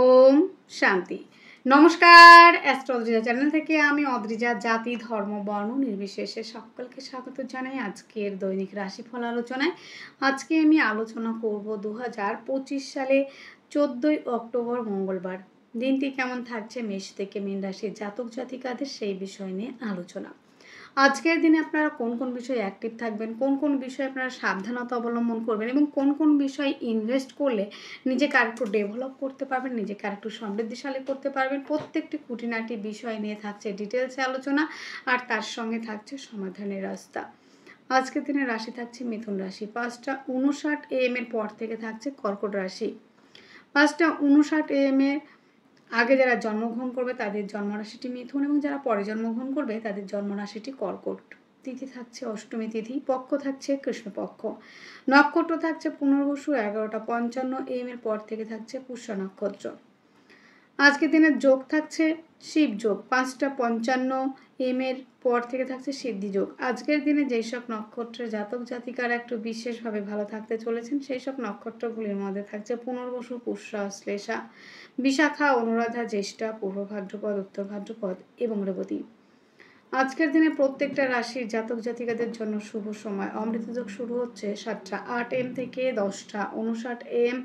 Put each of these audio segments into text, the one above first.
ওম শান্তি। নমস্কার, astro Adrija channel থেকে আমি অদ্রিজা জাতি ধর্ম বর্ণ নির্বিশেষে সকলকে স্বাগত জানাই আজকের দৈনিক রাশিফল আলোচনায়। আজকে আমি আলোচনা করব 2025 সালে 14ই অক্টোবর মঙ্গলবার দিনটি কেমন থাকছে মেষ থেকে মীন রাশির জাতক জাতিকাদের সেই বিষয় নিয়ে আলোচনা। আজকের দিনে আপনারা কোন কোন বিষয়ে অ্যাক্টিভ থাকবেন, কোন কোন বিষয়ে আপনারা সাবধানতা অবলম্বন করবেন এবং কোন কোন বিষয়ে ইনভেস্ট করলে নিজেকে আরেকটু ডেভেলপ করতে পারবেন, নিজেকে আরেকটু সমৃদ্ধিশালী করতে পারবেন, প্রত্যেকটি খুঁটিনাটি বিষয় নিয়ে থাকছে ডিটেলসে আলোচনা আর তার সঙ্গে থাকছে সমাধানের রাস্তা। আজকের দিনে রাশি থাকছে মিথুন রাশি, 5:59 AM এর পর থেকে থাকছে কর্কট রাশি। 5:59 AM এর আগে যারা জন্মগ্রহণ করবে তাদের জন্মরাশিটি মিথুন এবং যারা পরে জন্মগ্রহণ করবে তাদের জন্মরাশিটি কর্কট। তিথি থাকছে অষ্টমী তিথি, পক্ষ থাকছে কৃষ্ণপক্ষ, নক্ষত্র থাকছে পুনর্বসু, 11:55 AM এর পর থেকে থাকছে পুষ্যা নক্ষত্র। আজকের দিনের যোগ থাকছে শিব যোগ, 5:55 AM এর পর থেকে থাকছে সিদ্ধি যোগ। আজকের দিনে যেই সব নক্ষত্রের জাতক জাতিকারা একটু বিশেষভাবে ভালো থাকতে চলেছেন সেই সব নক্ষত্রগুলির মধ্যে থাকছে পুনর্বসু, পুষ্যা, শ্লেষা, বিশাখা, অনুরাধা, জ্যেষ্ঠা, পূর্ব ভাদ্রপদ, উত্তর ভাদ্রপদ এবং রেবতী। আজকের দিনে প্রত্যেকটা রাশির জাতক জাতিকাদের জন্য শুভ সময়। অমৃতযোগ শুরু হচ্ছে 7:08 AM থেকে 10:59 AM,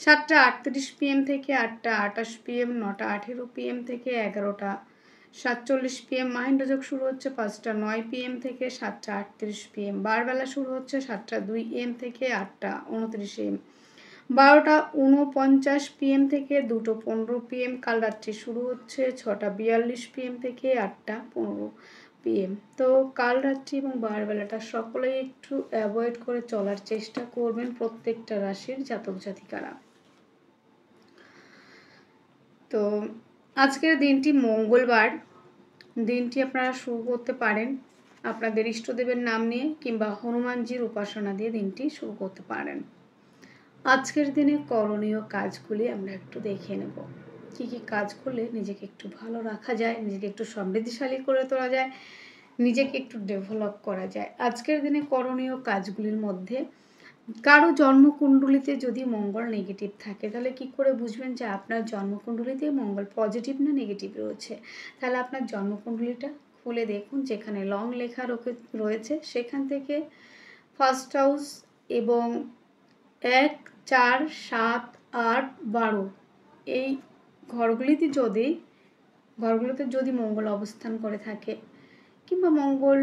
7:38 PM থেকে 8:28 PM, 9:18 PM থেকে 11:47 PM। মাহেন্দ্রযোগ শুরু হচ্ছে 5:09 PM থেকে 7:38 PM। বারবেলা শুরু হচ্ছে 7:02 AM থেকে 8:29 AM, 12:49 PM থেকে 2:15 PM। কাল রাত্রি শুরু হচ্ছে 6:42 PM থেকে 8:15 PM। তো কাল রাত্রি এবং বারবেলাটা সকলেই একটু অ্যাভয়েড করে চলার চেষ্টা করবেন প্রত্যেকটা রাশির জাতক জাতিকারা। তো আজকের দিনটি মঙ্গলবার, দিনটি আপনারা শুরু করতে পারেন আপনাদের ইষ্টদেবের নাম নিয়ে কিংবা হনুমানজির উপাসনা দিয়ে দিনটি শুরু করতে পারেন। আজকের দিনে করণীয় কাজগুলি আমরা একটু দেখে নেব, কি কি কাজ করলে নিজেকে একটু ভালো রাখা যায়, নিজেকে একটু সমৃদ্ধিশালী করে তোলা যায়, নিজেকে একটু ডেভেলপ করা যায়। আজকের দিনে করণীয় কাজগুলির মধ্যে কারো জন্মকুণ্ডলিতে যদি মঙ্গল নেগেটিভ থাকে তাহলে কি করে বুঝবেন যে আপনার জন্মকুণ্ডলিতে মঙ্গল পজিটিভ না নেগেটিভ রয়েছে? তাহলে আপনার জন্মকুণ্ডলিটা খুলে দেখুন, যেখানে লং লেখা রয়েছে সেখান থেকে ফার্স্ট হাউস এবং 1, 4, 7, 8, 12 এই ঘরগুলিতে যদি মঙ্গল অবস্থান করে থাকে কিংবা মঙ্গল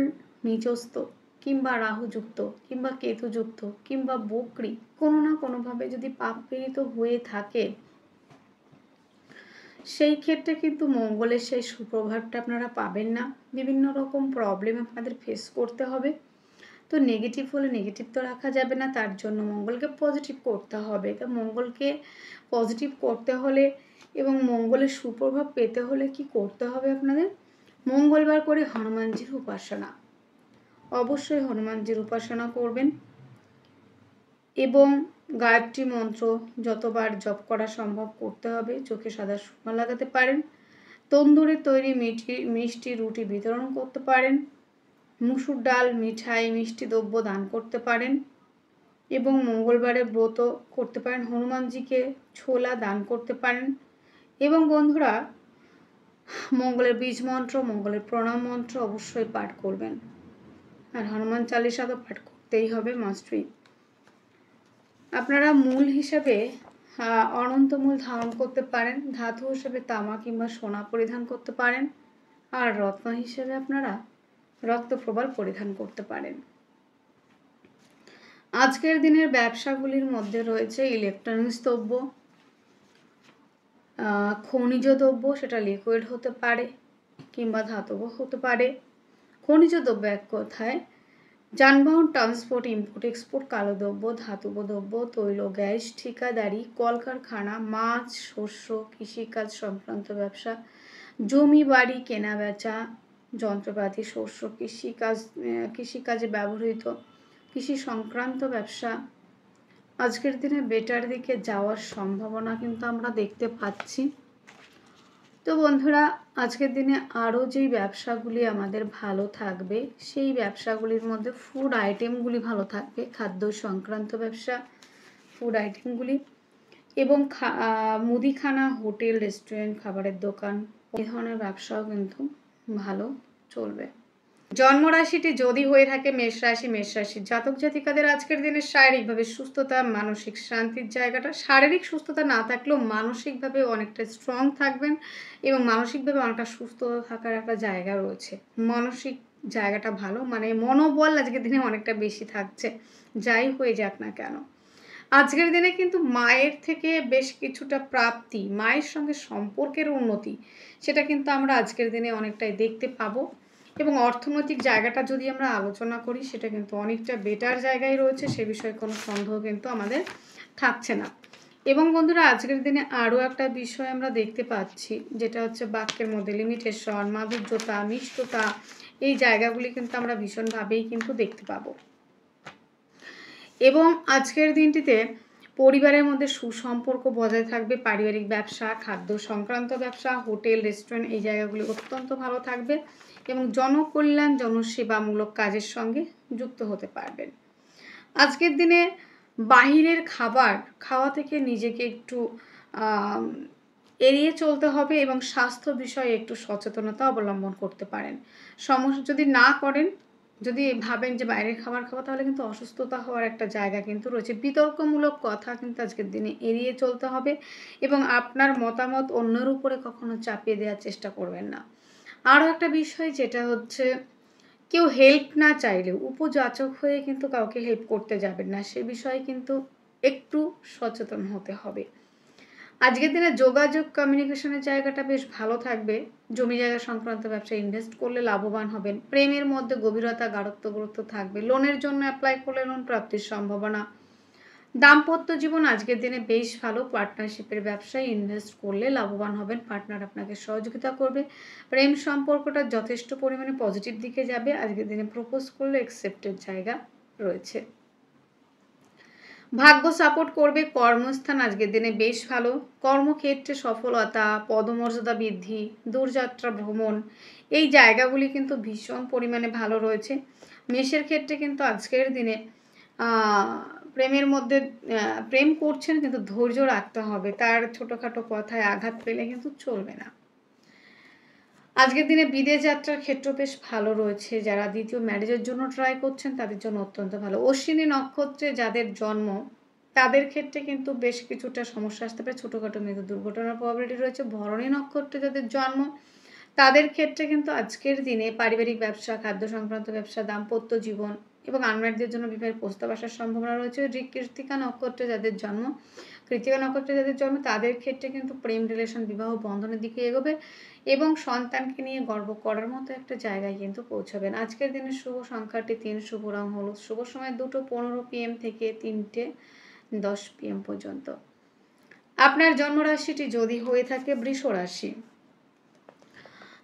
নিচস্থ কিংবা রাহুযুক্ত কিংবা কেতুযুক্ত কিংবা বক্রী কোনো না কোনোভাবে যদি পাপপীড়িত হয়ে থাকে সেই ক্ষেত্রে কিন্তু মঙ্গলের সেই সুপ্রভাবটা আপনারা পাবেন না, বিভিন্ন রকম প্রবলেম আপনাদের ফেস করতে হবে। তো নেগেটিভ হলে নেগেটিভ তো রাখা যাবে না, তার জন্য মঙ্গলকে পজিটিভ করতে হবে। তো মঙ্গলকে পজিটিভ করতে হলে এবং মঙ্গলের সুপ্রভাব পেতে হলে কি করতে হবে আপনাদের? মঙ্গলবার করে হনুমানজির উপাসনা, অবশ্যই হনুমানজির উপাসনা করবেন এবং গায়ত্রী মন্ত্র যতবার জপ করা সম্ভব করতে হবে। চোখে সাদা সুরমা লাগাতে পারেন, তন্দুরে তৈরি মিষ্টি রুটি বিতরণ করতে পারেন, মুসুর ডাল, মিঠাই, মিষ্টি দ্রব্য দান করতে পারেন এবং মঙ্গলবারে ব্রত করতে পারেন। হনুমানজিকে ছোলা দান করতে পারেন এবং বন্ধুরা মঙ্গলের বীজ মন্ত্র, মঙ্গলের প্রণাম মন্ত্র অবশ্যই পাঠ করবেন। আর হনুমান চালিসা তো পাঠ করতেই হবে, মাস্টই। আপনারা মূল হিসাবে অনন্তমূল ধারণ করতে পারেন, ধাতু হিসেবে তামা কিংবা সোনা পরিধান করতে পারেন আর রত্ন হিসেবে আপনারা রক্তপ্রবাল পরিধান করতে পারেন। আজকের দিনের ব্যবসাগুলির মধ্যে রয়েছে ইলেকট্রনিক্স দ্রব্য, খনিজ দ্রব্য, সেটা লিকুইড হতে পারে কিংবা ধাতব হতে পারে। খনিজ দ্রব্য এক কথায় যানবাহন, ট্রান্সপোর্ট, ইম্পোর্ট এক্সপোর্ট, কালো দ্রব্য, ধাতব দ্রব্য, তৈল, গ্যাস, ঠিকাদারি, কলকারখানা, মাছ, শস্য, কৃষিকাজ সংক্রান্ত ব্যবসা, জমি বাড়ি কেনা বেচা, যন্ত্রপাতি, শস্য, কৃষিকাজে ব্যবহৃত কৃষি সংক্রান্ত ব্যবসা আজকের দিনে বেটার দিকে যাওয়ার সম্ভাবনা কিন্তু আমরা দেখতে পাচ্ছি। তো বন্ধুরা আজকের দিনে আরও যেই ব্যবসাগুলি আমাদের ভালো থাকবে সেই ব্যবসাগুলির মধ্যে ফুড আইটেমগুলি ভালো থাকবে, খাদ্য সংক্রান্ত ব্যবসা, ফুড আইটেমগুলি এবং মুদিখানা, হোটেল, রেস্টুরেন্ট, খাবারের দোকান এই ধরনের ব্যবসাও কিন্তু ভালো চলবে। জন্মরাশিটি যদি হয়ে থাকে মেষ রাশি, মেষ রাশির জাতক জাতিকাদের আজকের দিনে শারীরিকভাবে সুস্থতা, মানসিক শান্তির জায়গাটা, শারীরিক সুস্থতা না থাকলেও মানসিকভাবে অনেকটা স্ট্রং থাকবেন এবং মানসিকভাবে অনেকটা সুস্থ থাকার একটা জায়গা রয়েছে। মানসিক জায়গাটা ভালো, মানে মনোবল আজকের দিনে অনেকটা বেশি থাকছে, যাই হয়ে যাক না কেন। আজকের দিনে কিন্তু মায়ের থেকে বেশ কিছুটা প্রাপ্তি, মায়ের সঙ্গে সম্পর্কের উন্নতি, সেটা কিন্তু আমরা আজকের দিনে অনেকটাই দেখতে পাবো। এবং অর্থনৈতিক জায়গাটা যদি আমরা আলোচনা করি, সেটা কিন্তু অনেকটা বেটার জায়গায় রয়েছে, সে বিষয়ে কোনো সন্দেহ কিন্তু আমাদের থাকছে না। এবং বন্ধুরা, আজকের দিনে আরও একটা বিষয় আমরা দেখতে পাচ্ছি, যেটা হচ্ছে বাক্যের মধ্যে লিমিটেশন, মাধুর্যতা, মিষ্টতা, এই জায়গাগুলি কিন্তু আমরা ভীষণভাবেই কিন্তু দেখতে পাবো। এবং আজকের দিনটিতে পরিবারের মধ্যে সুসম্পর্ক বজায় থাকবে। পারিবারিক ব্যবসা, খাদ্য সংক্রান্ত ব্যবসা, হোটেল, রেস্টুরেন্ট, এই জায়গাগুলি অত্যন্ত ভালো থাকবে এবং জনকল্যাণ, জনসেবামূলক কাজের সঙ্গে যুক্ত হতে পারবেন। আজকের দিনে বাহিরের খাবার খাওয়া থেকে নিজেকে একটু এড়িয়ে চলতে হবে এবং স্বাস্থ্য বিষয়ে একটু সচেতনতা অবলম্বন করতে পারেন। সমস্যা যদি না করেন, যদি ভাবেন যে বাইরের খাবার খাওয়া, তাহলে কিন্তু অসুস্থতা হওয়ার একটা জায়গা কিন্তু রয়েছে। বিতর্কমূলক কথা কিন্তু আজকের দিনে এড়িয়ে চলতে হবে এবং আপনার মতামত অন্যের উপরে কখনো চাপিয়ে দেওয়ার চেষ্টা করবেন না। আরও একটা বিষয়, যেটা হচ্ছে কেউ হেল্প না চাইলেও উপযাচক হয়ে কিন্তু কাউকে হেল্প করতে যাবেন না, সে বিষয়ে কিন্তু একটু সচেতন হতে হবে। আজকের দিনে যোগাযোগ, কমিউনিকেশনের জায়গাটা বেশ ভালো থাকবে। জমি জায়গা সংক্রান্ত ব্যবসায় ইনভেস্ট করলে লাভবান হবেন। প্রেমের মধ্যে গভীরতা, গাঢ়ত্ব, গুরুত্ব থাকবে। লোনের জন্য অ্যাপ্লাই করলে লোন প্রাপ্তির সম্ভাবনা। দাম্পত্য জীবন আজকের দিনে বেশ ভালো। পার্টনারশিপের ব্যবসায় ইনভেস্ট করলে লাভবান হবেন, পার্টনার আপনাকে সহযোগিতা করবে। প্রেম সম্পর্কটা যথেষ্ট পরিমাণে পজিটিভ দিকে যাবে। আজকের দিনে প্রপোজ করলে অ্যাকসেপ্টের জায়গা রয়েছে। ভাগ্য সাপোর্ট করবে। কর্মস্থান আজকের দিনে বেশ ভালো। কর্মক্ষেত্রে সফলতা, পদমর্যাদা বৃদ্ধি, দূরযাত্রা ভ্রমণ, এই জায়গাগুলি কিন্তু ভীষণ পরিমাণে ভালো রয়েছে। মেষের ক্ষেত্রে কিন্তু আজকের দিনে প্রেমের মধ্যে প্রেম করছেন, কিন্তু ধৈর্য রাখতে হবে, তার ছোটোখাটো কথায় আঘাত পেলে কিন্তু চলবে না। আজকের দিনে বিদেশ যাত্রার ক্ষেত্র বেশ ভালো রয়েছে। যারা দ্বিতীয় ম্যারেজের জন্য ট্রাই করছেন, তাদের জন্য অত্যন্ত ভালো। অশ্বিনী নক্ষত্রে যাদের জন্ম, তাদের ক্ষেত্রে কিন্তু বেশ কিছুটা সমস্যা আসতে পারে, ছোটোখাটো মৃত্যু দুর্ঘটনার প্রবাবিলিটি রয়েছে। ভরণী নক্ষত্রে যাদের জন্ম, তাদের ক্ষেত্রে কিন্তু আজকের দিনে পারিবারিক ব্যবসা, খাদ্য সংক্রান্ত ব্যবসা, দাম্পত্য জীবন এবং আনম্যারিডদের জন্য বিবাহের প্রস্তাব আসার সম্ভাবনা রয়েছে। কৃত্তিকা নক্ষত্রে যাদের জন্ম, তাদের ক্ষেত্রে কিন্তু প্রেম রিলেশন, বিবাহ বন্ধনের দিকে এগোবে এবং সন্তানকে নিয়ে গর্ব করার মতো একটা জায়গায় কিন্তু পৌঁছাবেন। আজকের দিনে শুভ সংখ্যাটি 3, শুভ রং হলুদ, শুভ সময় 2:15 PM থেকে 3:10 PM পর্যন্ত। আপনার জন্মরাশিটি যদি হয়ে থাকে বৃষ রাশি,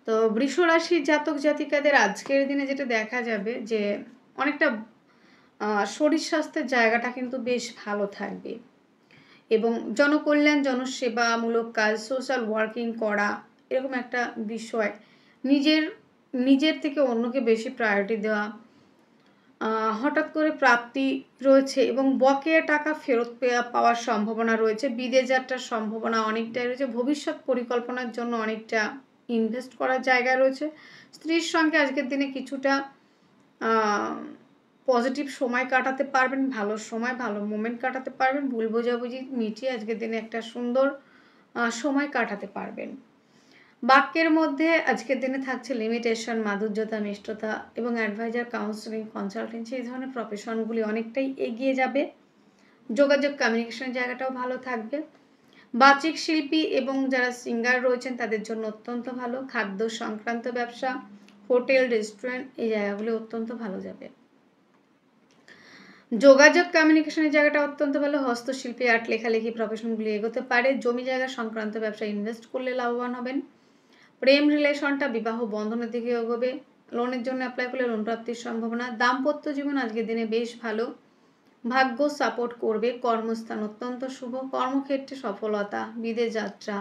তো বৃষ রাশির জাতক জাতিকাদের আজকের দিনে যেটা দেখা যাবে, যে অনেকটা শরীর স্বাস্থ্যের জায়গাটা কিন্তু বেশ ভালো থাকবে এবং জনকল্যাণ, জনসেবামূলক কাজ, সোশ্যাল ওয়ার্কিং করা, এরকম একটা বিষয়, নিজের থেকে অন্যকে বেশি প্রায়োরিটি দেওয়া, হঠাৎ করে প্রাপ্তি রয়েছে এবং বকেয়া টাকা ফেরত পাওয়ার সম্ভাবনা রয়েছে। বিদেশ যাত্রার সম্ভাবনা অনেকটাই রয়েছে। ভবিষ্যৎ পরিকল্পনার জন্য অনেকটা ইনভেস্ট করার জায়গা রয়েছে। স্ত্রীর সঙ্গে আজকের দিনে কিছুটা পজিটিভ সময় কাটাতে পারবেন, ভালো সময়, ভালো মোমেন্ট কাটাতে পারবেন। ভুল বোঝাবুঝি মিটিয়ে আজকের দিনে একটা সুন্দর সময় কাটাতে পারবেন। বাক্যের মধ্যে আজকের দিনে থাকছে লিমিটেশন, মাধুর্যতা, মিষ্টতা এবং অ্যাডভাইজার, কাউন্সেলিং, কনসালটেন্সি, এই ধরনের প্রফেশনগুলি অনেকটাই এগিয়ে যাবে। যোগাযোগ, কমিউনিকেশনের জায়গাটাও ভালো থাকবে। বাচিক শিল্পী এবং যারা সিঙ্গার রয়েছেন, তাদের জন্য অত্যন্ত ভালো। খাদ্য সংক্রান্ত ব্যবসা, হোটেল, রেস্টুরেন্ট, এই জায়গাগুলি অত্যন্ত ভালো যাবে। যোগাযোগ, কমিউনিকেশনের জায়গাটা অত্যন্ত ভালো। হস্তশিল্পী, আর্ট, লেখালেখি প্রফেশনগুলি এগোতে পারে। জমি জায়গা সংক্রান্ত ব্যবসায় ইনভেস্ট করলে লাভবান হবেন। প্রেম রিলেশনটা বিবাহ বন্ধনের দিকে এগোবে। লোনের জন্য অ্যাপ্লাই করলে লোন প্রাপ্তির সম্ভাবনা। দাম্পত্য জীবন আজকের দিনে বেশ ভালো। ভাগ্য সাপোর্ট করবে। কর্মস্থান অত্যন্ত শুভ। কর্মক্ষেত্রে সফলতা, বিদেশ যাত্রা,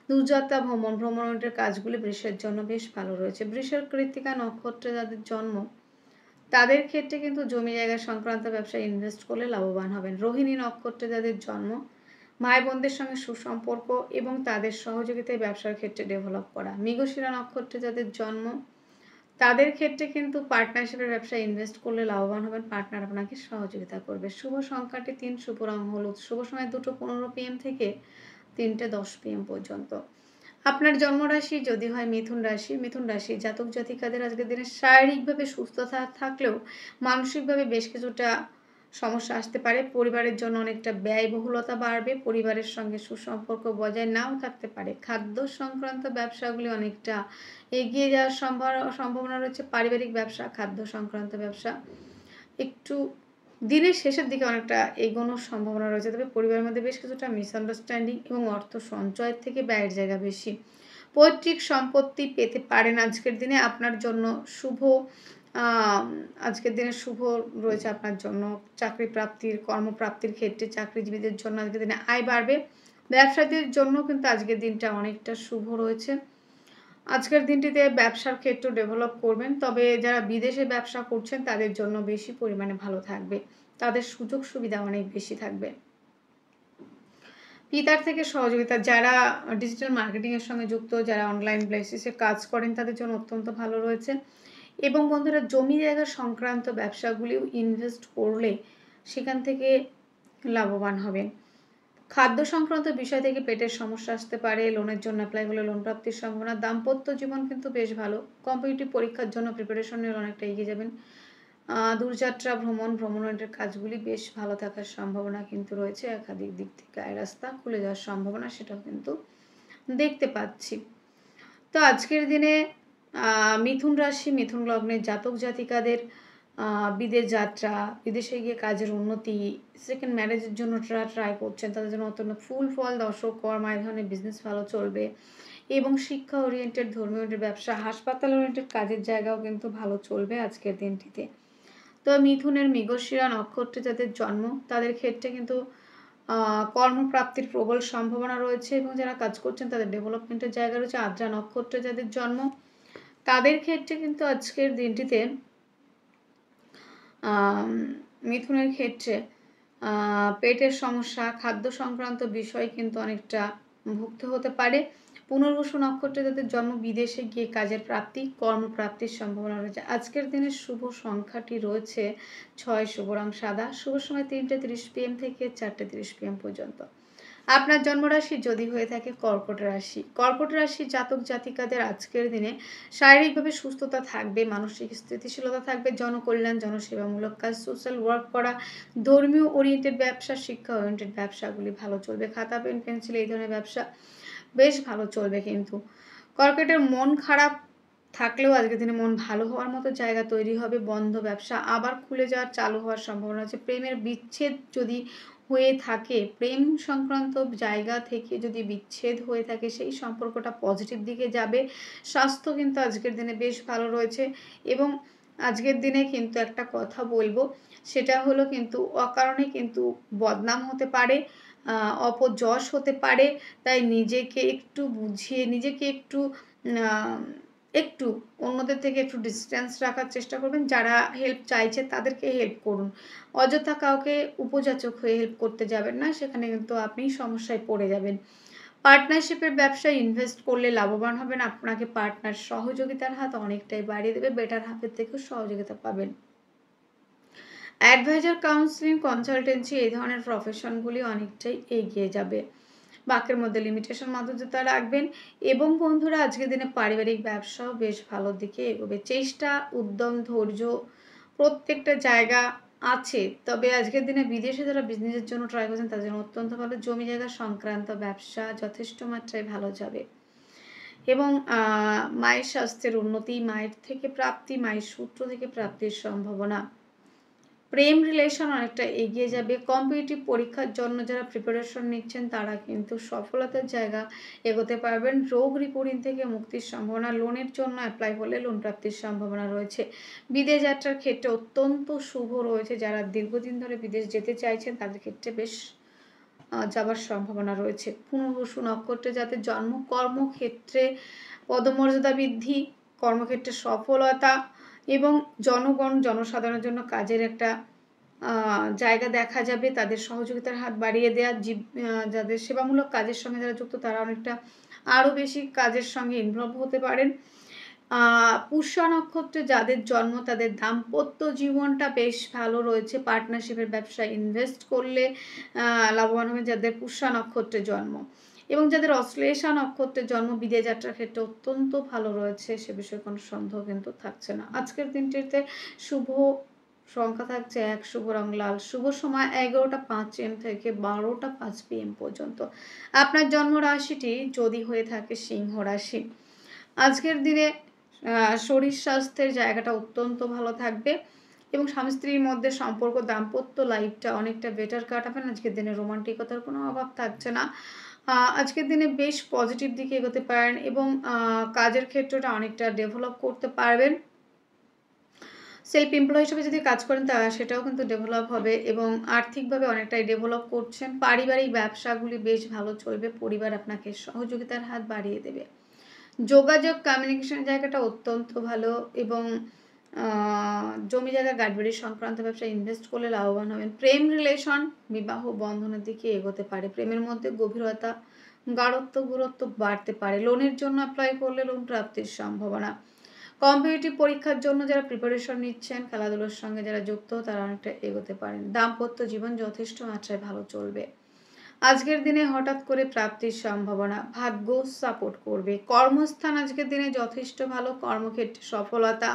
দূরযাত্রা ভ্রমণের কাজগুলি বৃষের জন্য বেশ ভালো রয়েছে। বৃষের কৃত্তিকা নক্ষত্রে যাদের জন্ম, তাদের ক্ষেত্রে কিন্তু জমি জায়গা সংক্রান্ত ব্যবসায় ইনভেস্ট করলে লাভবান হবেন। রোহিণী নক্ষত্রে যাদের জন্ম, ভাই বোনদের সঙ্গে সুসম্পর্ক এবং তাদের সহযোগিতায় ব্যবসার ক্ষেত্রে ডেভেলপ করা। মৃগশিরা নক্ষত্রে যাদের জন্ম তাদের ক্ষেত্রে কিন্তু পার্টনারশিপের ব্যবসায় ইনভেস্ট করলে লাভবান হবেন, পার্টনার আপনাকে সহযোগিতা করবে। শুভ সংখ্যাটি 3, শুভ রং হলুদ, শুভ সময় 2:15 PM থেকে 3:10 PM পর্যন্ত। আপনার জন্মরাশি যদি হয় মিথুন রাশি, মিথুন রাশি জাতক জাতিকাদের আজকের দিনে শারীরিকভাবে সুস্থতা থাকলেও মানসিকভাবে বেশ কিছুটা সমস্যা আসতে পারে। পরিবারের জন্য অনেকটা ব্যয়বহুলতা বাড়বে, পরিবারের সঙ্গে সুসম্পর্ক বজায় নাও থাকতে পারে। খাদ্য সংক্রান্ত ব্যবসাগুলি অনেকটা এগিয়ে যাওয়ার সম্ভাবনা রয়েছে। পারিবারিক ব্যবসা, খাদ্য সংক্রান্ত ব্যবসা একটু দিনের শেষের দিকে অনেকটা এগোনোর সম্ভাবনা রয়েছে, তবে পরিবারের মধ্যে বেশ কিছুটা মিসআন্ডারস্ট্যান্ডিং এবং অর্থ সঞ্চয়ের থেকে ব্যয়ের জায়গা বেশি। পৈতৃক সম্পত্তি পেতে পারেন আজকের দিনে। আপনার জন্য শুভ আজকের দিনে শুভ রয়েছে আপনার জন্য চাকরি প্রাপ্তির, কর্মপ্রাপ্তির ক্ষেত্রে চাকরিজীবীদের জন্য আজকের দিনে আয় বাড়বে। ব্যবসায়ীদের জন্য কিন্তু আজকের দিনটা অনেকটা শুভ রয়েছে। আজকের দিনটিতে ব্যবসার ক্ষেত্র ডেভেলপ করবেন, তবে যারা বিদেশে ব্যবসা করছেন তাদের জন্য বেশি পরিমাণে ভালো থাকবে, তাদের সুযোগ সুবিধা অনেক বেশি থাকবে। পিতার থেকে সহযোগিতা, যারা ডিজিটাল মার্কেটিংয়ের সঙ্গে যুক্ত, যারা অনলাইন বেসিসে কাজ করেন তাদের জন্য অত্যন্ত ভালো রয়েছে। এবং বন্ধুরা, জমি জায়গা সংক্রান্ত ব্যবসাগুলিও ইনভেস্ট করলে সেখান থেকে লাভবান হবেন। খাদ্য সংক্রান্ত বিষয় থেকে পেটের সমস্যা আসতে পারে, লোনের জন্য অ্যাপ্লাই করলে লোন প্রাপ্তির সম্ভাবনা। দাম্পত্য জীবন কিন্তু বেশ ভালো। কম্পিটিটিভ পরীক্ষার জন্য প্রিপারেশনের অনেকটা এগিয়ে যাবেন। দূরযাত্রা, ভ্রমণের কাজগুলি বেশ ভালো থাকার সম্ভাবনা কিন্তু রয়েছে। একাধিক দিক থেকে আয় রাস্তা খুলে যাওয়ার সম্ভাবনা সেটাও কিন্তু দেখতে পাচ্ছি। তো আজকের দিনে মিথুন রাশি, মিথুন লগ্নের জাতক জাতিকাদের বিদেশ যাত্রা, বিদেশে গিয়ে কাজের উন্নতি, সেকেন্ড ম্যারেজের জন্য ট্রাই করছেন তাদের জন্য অত্যন্ত ফুল ফল দর্শক কর্মা, এই ধরনের বিজনেস ভালো চলবে। এবং শিক্ষা ওরিয়েন্টেড, ধর্মীয় ব্যবসা, হাসপাতাল ওরিয়েন্টেড কাজের জায়গাও কিন্তু ভালো চলবে আজকের দিনটিতে। তো মিথুনের মৃগশিরা নক্ষত্রে যাদের জন্ম তাদের ক্ষেত্রে কিন্তু কর্মপ্রাপ্তির প্রবল সম্ভাবনা রয়েছে এবং যারা কাজ করছেন তাদের ডেভেলপমেন্টের জায়গা রয়েছে। আদ্রা নক্ষত্রে যাদের জন্ম তাদের ক্ষেত্রে কিন্তু আজকের দিনটিতে মিথুনের ক্ষেত্রে পেটের সমস্যা, খাদ্য সংক্রান্ত বিষয় কিন্তু অনেকটা ভুগতে হতে পারে। পুনর্বসু নক্ষত্রে যাদের জন্ম বিদেশে গিয়ে কাজের প্রাপ্তি, কর্মপ্রাপ্তির সম্ভাবনা রয়েছে। আজকের দিনের শুভ সংখ্যাটি রয়েছে 6, শুভ রং সাদা, শুভ সময় 3:30 PM থেকে 4:30 PM পর্যন্ত। আপনার জন্মরাশি যদি হয়ে থাকে কর্কট রাশি, কর্কট রাশি জাতক জাতিকাদের আজকের দিনে শারীরিকভাবে সুস্থতা থাকবে, মানসিক স্থিতিশীলতা থাকবে, জনকল্যাণ, জনসেবামূলক কাজ, সোশ্যাল ওয়ার্ক করা, ধর্মীয় ওরিয়েন্টেড ব্যবসা, শিক্ষা ওরিয়েন্টেড ব্যবসাগুলি ভালো চলবে। খাতা পেন পেন্সিল এই ধরনের ব্যবসা বেশ ভালো চলবে। কিন্তু কর্কটের মন খারাপ থাকলেও আজকের দিনে মন ভালো হওয়ার মতো জায়গা তৈরি হবে। বন্ধ ব্যবসা আবার খুলে যাওয়ার, চালু হওয়ার সম্ভাবনা আছে। প্রেমের বিচ্ছেদ যদি হয়ে থাকে, প্রেম সংক্রান্ত জায়গা থেকে যদি বিচ্ছেদ হয়ে থাকে সেই সম্পর্কটা পজিটিভ দিকে যাবে। স্বাস্থ্য কিন্তু আজকের দিনে বেশ ভালো রয়েছে। এবং আজকের দিনে কিন্তু একটা কথা বলবো, সেটা হলো কিন্তু অকারণে কিন্তু বদনাম হতে পারে, অপযশ হতে পারে। তাই নিজেকে একটু বুঝিয়ে, নিজেকে একটু অন্যদের থেকে একটু ডিস্টেন্স রাখার চেষ্টা করবেন। যারা হেল্প চাইছে তাদেরকে হেল্প করুন, অযথা কাউকে উপযাচক হয়ে হেল্প করতে যাবেন না, সেখানে কিন্তু আপনি সমস্যায় পড়ে যাবেন। পার্টনারশিপের ব্যবসায় ইনভেস্ট করলে লাভবান হবেন। আপনাকে পার্টনার সহযোগিতার হাত অনেকটাই বাড়িয়ে দেবে, বেটার হাফের থেকেও সহযোগিতা পাবেন। অ্যাডভাইজার, কাউন্সিলিং, কনসালটেন্সি এই ধরনের প্রফেশনগুলি অনেকটাই এগিয়ে যাবে। বাকের মধ্যে লিমিটেশন মাধুর্যতা রাখবেন। এবং বন্ধুরা, আজকের দিনে পারিবারিক ব্যবসাও বেশ ভালো দিকে এগোবে। চেষ্টা, উদ্যম, ধৈর্য প্রত্যেকটা জায়গা আছে। তবে আজকের দিনে বিদেশে যারা বিজনেসের জন্য ট্রাই করছেন তাদের জন্য অত্যন্ত ভালো। জমি জায়গা সংক্রান্ত ব্যবসা যথেষ্ট মাত্রায় ভালো যাবে। এবং মায়ের স্বাস্থ্যের উন্নতি, মায়ের থেকে প্রাপ্তি, মায়ের সূত্র থেকে প্রাপ্তির সম্ভাবনা। প্রেম রিলেশন অনেকটা এগিয়ে যাবে। কম্পিটিটিভ পরীক্ষার জন্য যারা প্রিপারেশন নিচ্ছেন তারা কিন্তু সফলতার জায়গা এগোতে পারবেন। রোগ রিপোর্টিং থেকে মুক্তির সম্ভাবনা। লোনের জন্য অ্যাপ্লাই করলে লোন প্রাপ্তির সম্ভাবনা রয়েছে। বিদেশ যাত্রার ক্ষেত্রে অত্যন্ত শুভ রয়েছে। যারা দীর্ঘদিন ধরে বিদেশ যেতে চাইছেন তাদের ক্ষেত্রে বেশ যাবার সম্ভাবনা রয়েছে। পুনর্বসু নক্ষত্রে যাদের জন্ম কর্মক্ষেত্রে পদমর্যাদা বৃদ্ধি, কর্মক্ষেত্রে সফলতা এবং জনসাধারণের জন্য কাজের একটা জায়গা দেখা যাবে, তাদের সহযোগিতার হাত বাড়িয়ে দেওয়া, যাদের সেবামূলক কাজের সঙ্গে যারা যুক্ত তারা অনেকটা আরও বেশি কাজের সঙ্গে ইনভলভ হতে পারেন। পুষ্যা নক্ষত্রে যাদের জন্ম তাদের দাম্পত্য জীবনটা বেশ ভালো রয়েছে। পার্টনারশিপের ব্যবসায় ইনভেস্ট করলে লাভবান হবে যাদের পুষ্যা নক্ষত্রে জন্ম, এবং যাদের অশ্লেষা নক্ষত্রের জন্ম বিদেশ যাত্রার ক্ষেত্রে অত্যন্ত ভালো রয়েছে, সে বিষয়ে কোনো সন্দেহ কিন্তু থাকছে না। আজকের দিনটিতে শুভ সংখ্যা থাকছে 1, শুভ রং লাল, শুভ সময় 11টা 5 AM থেকে 12টা 5 PM পর্যন্ত। আপনার জন্ম রাশিটি যদি হয়ে থাকে সিংহ রাশি, আজকের দিনে শরীর স্বাস্থ্যের জায়গাটা অত্যন্ত ভালো থাকবে এবং স্বামী স্ত্রীর মধ্যে সম্পর্ক দাম্পত্য লাইফটা অনেকটা বেটার কাটাবেন। আজকের দিনে রোমান্টিকতার কোনো অভাব থাকছে না। আজকের দিনে বেশ পজিটিভ দিকে এগোতে পারেন এবং কাজের ক্ষেত্রটা অনেকটা ডেভেলপ করতে পারবেন। সেলফ এমপ্লয় হিসেবে যদি কাজ করেন সেটাও কিন্তু ডেভেলপ হবে এবং আর্থিকভাবে অনেকটাই ডেভেলপ করছেন। পারিবারিক ব্যবসাগুলি বেশ ভালো চলবে, পরিবার আপনাকে সহযোগিতার হাত বাড়িয়ে দেবে। যোগাযোগ কমিউনিকেশন জায়গাটা অত্যন্ত ভালো এবং জমি জায়গা গাড়ি সংক্রান্ত ব্যবসায় ইনভেস্ট করলে লাভবান হবেন। প্রেম রিলেশন বিবাহ বন্ধনের দিকে এগোতে পারে, প্রেমের মধ্যে গভীরতা গাঢ়ত্ব গুরুত্ব বাড়তে পারে। লোনের জন্য অ্যাপ্লাই করলে লোন প্রাপ্তির সম্ভাবনা। কম্পিটিটিভ পরীক্ষার জন্য যারা প্রিপারেশন নিচ্ছেন, খেলাধুলার সঙ্গে যারা যুক্ত তারা অনেকটা এগোতে পারেন। দাম্পত্য জীবন যথেষ্ট মাত্রায় ভালো চলবে। আজকের দিনে হঠাৎ করে প্রাপ্তির সম্ভাবনা, ভাগ্য সাপোর্ট করবে। কর্মস্থান আজকের দিনে যথেষ্ট ভালো, কর্মক্ষেত্রে সফলতা,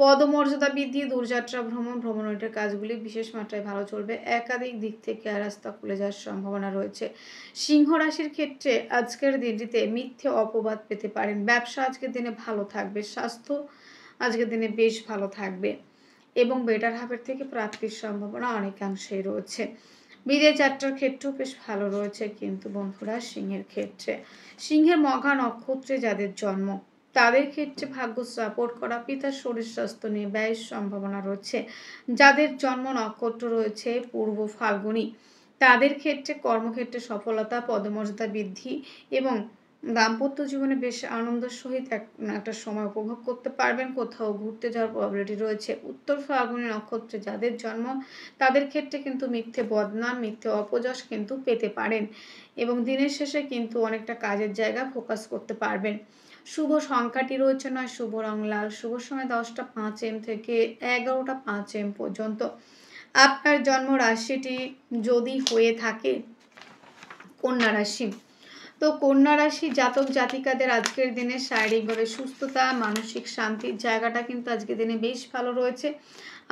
পদমর্যাদা বৃদ্ধি, দূরযাত্রা ভ্রমণের কাজগুলি বিশেষ মাত্রায় ভালো চলবে। একাধিক দিক থেকে রাস্তা খুলে যাওয়ার সম্ভাবনা রয়েছে। সিংহ রাশির ক্ষেত্রে আজকের দিনটিতে মিথ্যে অপবাদ পেতে পারেন। ব্যবসা আজকের দিনে ভালো থাকবে, স্বাস্থ্য আজকের দিনে বেশ ভালো থাকবে এবং বেটার হাফের থেকে প্রাপ্তির সম্ভাবনা অনেকাংশেই রয়েছে। বিদেশ যাত্রার ক্ষেত্রেও বেশ ভালো রয়েছে। কিন্তু বন্ধুরা সিংহের ক্ষেত্রে, সিংহের মঘা নক্ষত্রে যাদের জন্ম তাদের ক্ষেত্রে ভাগ্য সাপোর্ট করা, পিতার শরীর স্বাস্থ্য নিয়ে ব্যয়ের সম্ভাবনা রয়েছে। যাদের জন্ম নক্ষত্র রয়েছে পূর্ব ফাল্গুনী তাদের ক্ষেত্রে কর্মক্ষেত্রে সফলতা, পদমর্যাদা বৃদ্ধি এবং দাম্পত্য জীবনে বেশ আনন্দের সহিত একটা সময় উপভোগ করতে পারবেন। কোথাও ঘুরতে যাওয়ার প্রবাবিলিটি রয়েছে। উত্তর ফাল্গুনী নক্ষত্রে যাদের জন্ম তাদের ক্ষেত্রে কিন্তু মিথ্যে বদনাম, মিথ্যে অপযশ কিন্তু পেতে পারেন এবং দিনের শেষে কিন্তু অনেকটা কাজের জায়গা ফোকাস করতে পারবেন। শুভ সংখ্যাটি রয়েছে 9, শুভ রং লাল, শুভ সময় 10টা 5 AM থেকে 11টা 5 AM পর্যন্ত। আপনার জন্ম রাশিটি যদি হয়ে থাকে কন্যা রাশি, তো কন্যা রাশি জাতক জাতিকাদের আজকের দিনে শারীরিকভাবে সুস্থতা, মানসিক শান্তির জায়গাটা কিন্তু আজকের দিনে বেশ ভালো রয়েছে।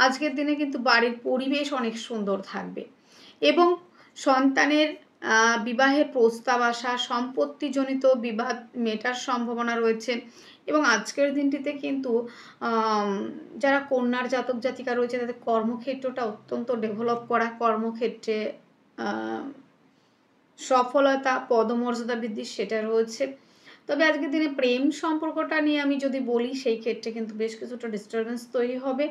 আজকের দিনে কিন্তু বাড়ির পরিবেশ অনেক সুন্দর থাকবে এবং সন্তানের বিবাহের প্রস্তাব আসা, সম্পত্তিজনিত বিবাদ মেটার সম্ভাবনা রয়েছে এবং আজকের দিনটিতে কিন্তু যারা কন্যার জাতক জাতিকা রয়েছে তাদের কর্মক্ষেত্রটা অত্যন্ত ডেভেলপ করা, কর্মক্ষেত্রে সফলতা, পদমর্যাদা বৃদ্ধি সেটা রয়েছে। তবে আজকের দিনে প্রেম সম্পর্কটা নিয়ে আমি যদি বলি সেই ক্ষেত্রে কিন্তু বেশ কিছুটা ডিস্টারবেন্স তৈরি হবে।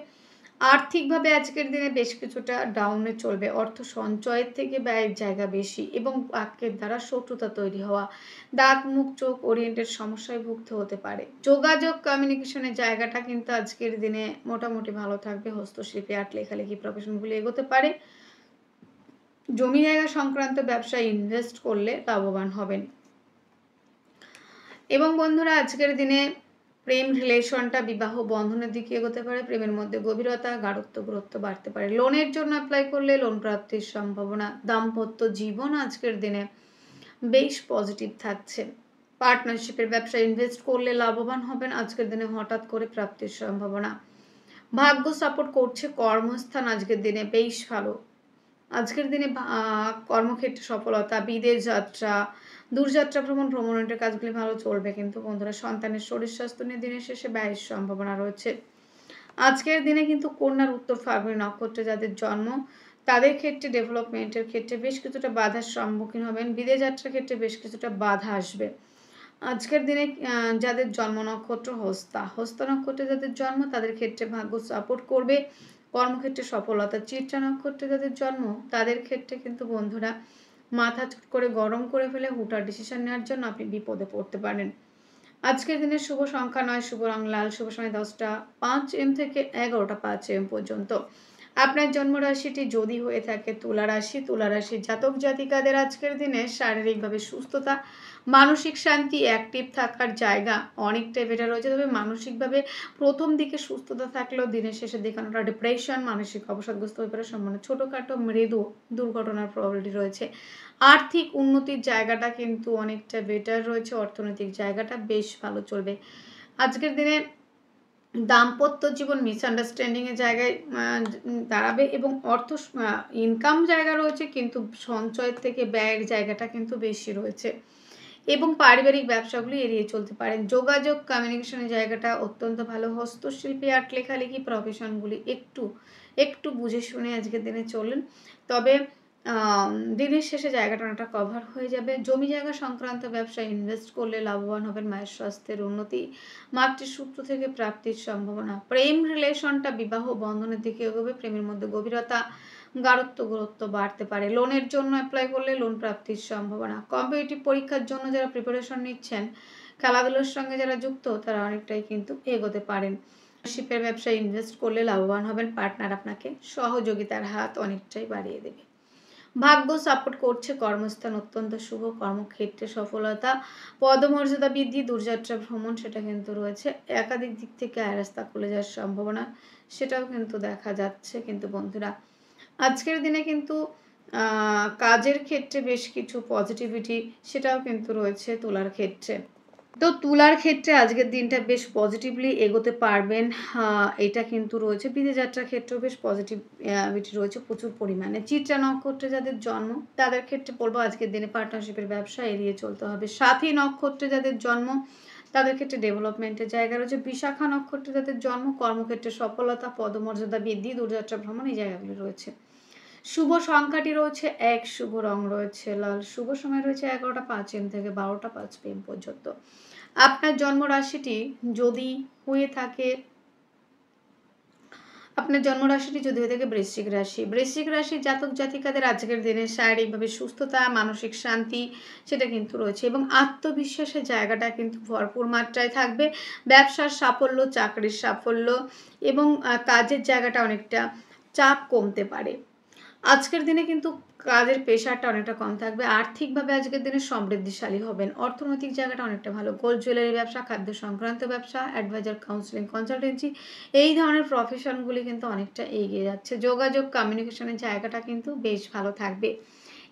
আর্থিকভাবে আজকের দিনে বেশ কিছুটা ডাউনে চলবে। অর্থ সঞ্চয়ের থেকে ব্যয়ের জায়গা বেশি এবং বাক্যের দ্বারা শত্রুতা তৈরি হওয়া, দাঁত মুখ চোখ ওরিয়েন্টেড সমস্যায় ভুগতে হতে পারে। যোগাযোগ কমিউনিকেশনের জায়গাটা কিন্তু আজকের দিনে মোটামুটি ভালো থাকবে। হস্তশিল্পে আর্ট, লেখালেখি প্রফেশনগুলি এগোতে পারে। জমি জায়গা সংক্রান্ত ব্যবসায় ইনভেস্ট করলে লাভবান হবেন এবং বন্ধুরা আজকের দিনে প্রেম রিলেশনটা বিবাহ বন্ধনের দিকে এগোতে পারে। প্রেমের মধ্যে গভীরতা, গাঢ়ত্ব গুরুত্ব বাড়তে পারে। লোনের জন্য অ্যাপ্লাই করলে লোন প্রাপ্তির সম্ভাবনা। দাম্পত্য জীবন আজকের দিনে বেশ পজিটিভ থাকছে। পার্টনারশিপের ব্যবসায় ইনভেস্ট করলে লাভবান হবেন। আজকের দিনে হঠাৎ করে প্রাপ্তির সম্ভাবনা। ভাগ্য সাপোর্ট করছে। কর্মস্থান আজকের দিনে বেশ ভালো। আজকের দিনে কর্মক্ষেত্রে সফলতা, বিদেশ যাত্রা, দূরযাত্রা ভ্রমণের কাজগুলি ভালো চলবে। কিন্তু বন্ধুরা সন্তানের শরীর স্বাস্থ্য নিয়ে দিনের শেষে ব্যয়ের সম্ভাবনা রয়েছে। আজকের দিনে কিন্তু কন্যার উত্তর ফাল্গুনী নক্ষত্রে যাদের জন্ম তাদের ক্ষেত্রে ডেভেলপমেন্টের ক্ষেত্রে বেশ কিছুটা বাধার সম্মুখীন হবেন। বিদেশ যাত্রার ক্ষেত্রে বেশ কিছুটা বাধা আসবে। আজকের দিনে যাদের জন্ম নক্ষত্র হস্তা নক্ষত্রে যাদের জন্ম তাদের ক্ষেত্রে ভাগ্য সাপোর্ট করবে। কর্মক্ষেত্রে সফলতা। চিত্রা নক্ষত্রে যাদের জন্ম তাদের ক্ষেত্রে কিন্তু বন্ধুরা মাথা চুট করে গরম করে ফেলে হুটার ডিসিশন নেওয়ার জন্য আপনি বিপদে পড়তে পারেন। আজকের দিনে শুভ সংখ্যা 9, শুভ রং লাল, শুভ সময় 10টা 5 AM থেকে 11টা 5 AM পর্যন্ত। আপনার জন্মরাশিটি যদি হয়ে থাকে তুলা রাশি, তুলা রাশির জাতক জাতিকাদের আজকের দিনে শারীরিকভাবে সুস্থতা, মানসিক শান্তি, অ্যাক্টিভ থাকার জায়গা অনেকটাই বেটার রয়েছে। তবে মানসিকভাবে প্রথম দিকে সুস্থতা থাকলেও দিনের শেষে দেখানোটা ডিপ্রেশন, মানসিক অবসাদগ্রস্ত হয়ে পড়ার সম্ভাবনা, ছোটোখাটো মৃদু দুর্ঘটনার প্রবলিটি রয়েছে। আর্থিক উন্নতির জায়গাটা কিন্তু অনেকটা বেটার রয়েছে, অর্থনৈতিক জায়গাটা বেশ ভালো চলবে আজকের দিনে। দাম্পত্য জীবন মিসআন্ডারস্ট্যান্ডিংয়ের জায়গায় দাঁড়াবে এবং অর্থ ইনকাম জায়গা রয়েছে, কিন্তু সঞ্চয়ের থেকে ব্যয়ের জায়গাটা কিন্তু বেশি রয়েছে এবং পারিবারিক ব্যবসাগুলি এড়িয়ে চলতে পারেন। যোগাযোগ কমিউনিকেশনের জায়গাটা অত্যন্ত ভালো। হস্তশিল্পী, আর্ট, লেখালেখি প্রফেশনগুলি একটু বুঝে শুনে আজকের দিনে চলেন, তবে দিনের শেষে জায়গাটা অনেকটা কভার হয়ে যাবে। জমি জায়গা সংক্রান্ত ব্যবসায় ইনভেস্ট করলে লাভবান হবেন। মায়ের স্বাস্থ্যের উন্নতি, মাতৃসূত্র থেকে প্রাপ্তির সম্ভাবনা। প্রেম রিলেশনটা বিবাহ বন্ধনের দিকে এগোবে, প্রেমের মধ্যে গভীরতা, গাঢ়ত্ব গুরুত্ব বাড়তে পারে। লোনের জন্য অ্যাপ্লাই করলে লোন প্রাপ্তির সম্ভাবনা। কম্পিটিটিভ পরীক্ষার জন্য যারা প্রিপারেশন নিচ্ছেন, খেলাধুলার সঙ্গে যারা যুক্ত, তারা অনেকটাই কিন্তু এগোতে পারেন। শিপের ব্যবসায় ইনভেস্ট করলে লাভবান হবেন। পার্টনার আপনাকে সহযোগিতার হাত অনেকটাই বাড়িয়ে দেবে। ভাগ্য সাপোর্ট করছে, কর্মস্থান অত্যন্ত শুভ, কর্মক্ষেত্রে সফলতা, পদমর্যাদা বৃদ্ধি, দূরযাত্রা ভ্রমণ সেটা কিন্তু রয়েছে। একাধিক দিক থেকে আয় রাস্তা খুলে যাওয়ার সম্ভাবনা সেটাও কিন্তু দেখা যাচ্ছে। কিন্তু বন্ধুরা আজকের দিনে কিন্তু কাজের ক্ষেত্রে বেশ কিছু পজিটিভিটি সেটাও কিন্তু রয়েছে তুলার ক্ষেত্রে। তো তুলার ক্ষেত্রে আজকের দিনটা বেশ পজিটিভলি এগোতে পারবেন, এটা কিন্তু রয়েছে। বিদেশ যাত্রার ক্ষেত্রেও বেশ পজিটিভিটি রয়েছে প্রচুর পরিমাণে। চিত্রা নক্ষত্রে যাদের জন্ম তাদের ক্ষেত্রে বলবো আজকের দিনে পার্টনারশিপের ব্যবসা এড়িয়ে চলতে হবে। সাথী নক্ষত্রে যাদের জন্ম তাদের ক্ষেত্রে ডেভেলপমেন্টের জায়গা রয়েছে। বিশাখা নক্ষত্রে যাদের জন্ম কর্মক্ষেত্রে সফলতা, পদমর্যাদা বৃদ্ধি, দূরযাত্রা ভ্রমণ এই জায়গাগুলি রয়েছে। শুভ সংখ্যাটি রয়েছে 1, শুভ রং রয়েছে লাল, শুভ সময় রয়েছে 11টা 5 AM থেকে 12টা 5 PM পর্যন্ত। আপনার জন্ম রাশিটি যদি হয়ে থাকে বৃশ্চিক রাশি, বৃশ্চিক রাশির জাতক জাতিকাদের আজকের দিনে শারীরিকভাবে সুস্থতা, মানসিক শান্তি সেটা কিন্তু রয়েছে এবং আত্মবিশ্বাসের জায়গাটা কিন্তু ভরপুর মাত্রায় থাকবে। ব্যবসার সাফল্য, চাকরির সাফল্য এবং কাজের জায়গাটা অনেকটা চাপ কমতে পারে। আজকের দিনে কিন্তু কাজের প্রেশারটা অনেকটা কম থাকবে। আর্থিকভাবে আজকের দিনে সমৃদ্ধিশালী হবেন। অর্থনৈতিক জায়গাটা অনেকটা ভালো। গোল্ড জুয়েলারি ব্যবসা, খাদ্য সংক্রান্ত ব্যবসা, অ্যাডভাইজার, কাউন্সিলিং, কনসালটেন্সি এই ধরনের প্রফেশনগুলি কিন্তু অনেকটা এগিয়ে যাচ্ছে। যোগাযোগ কমিউনিকেশনের জায়গাটা কিন্তু বেশ ভালো থাকবে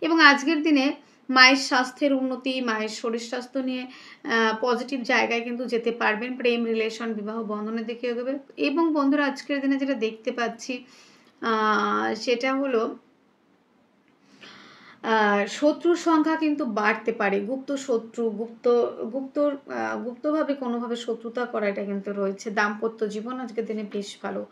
এবং আজকের দিনে মায়ের স্বাস্থ্যের উন্নতি, মায়ের শরীর স্বাস্থ্য নিয়ে পজিটিভ জায়গায় কিন্তু যেতে পারবেন। প্রেম রিলেশন, বিবাহ বন্ধনের দিকে এগোবে এবং বন্ধুরা আজকের দিনে যেটা দেখতে পাচ্ছি সেটা হলো শত্রুর সংখ্যা কিন্তু বাড়তে পারে। গুপ্ত শত্রু, গুপ্তভাবে কোনোভাবে শত্রুতা করা এটা কিন্তু রয়েছে। দাম্পত্য জীবন আজকের দিনে বেশ ভালো।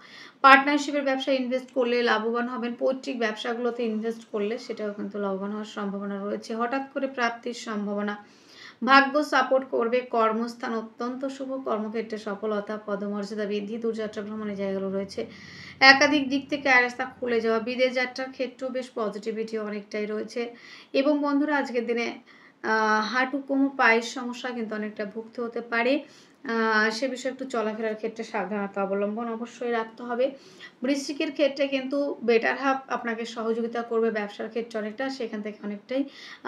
পার্টনারশিপের ব্যবসায় ইনভেস্ট করলে লাভবান হবেন। পৈতৃক ব্যবসাগুলোতে ইনভেস্ট করলে সেটাও কিন্তু লাভবান হওয়ার সম্ভাবনা রয়েছে। হঠাৎ করে প্রাপ্তির সম্ভাবনা। ভাগ্য সাপোর্ট করবে। কর্মস্থান অত্যন্ত শুভ, কর্মক্ষেত্রে সফলতা, পদমর্যাদা বৃদ্ধি, দূরযাত্রা ভ্রমণের জায়গাগুলো রয়েছে। একাধিক দিক থেকে আয় রাস্তা খুলে যাওয়া, বিদেশ যাত্রার ক্ষেত্রেও বেশ পজিটিভিটি অনেকটাই রয়েছে এবং বন্ধুরা আজকের দিনে হাঁটু, কোমর, পায়ের সমস্যা কিন্তু অনেকটা ভুগতে হতে পারে। সে বিষয়ে একটু চলাফেরার ক্ষেত্রে সাবধানতা অবলম্বন অবশ্যই রাখতে হবে। বৃশ্চিকের ক্ষেত্রে কিন্তু বেটার হাফ আপনাকে সহযোগিতা করবে ব্যবসার ক্ষেত্রে অনেকটা, সেখান থেকে অনেকটাই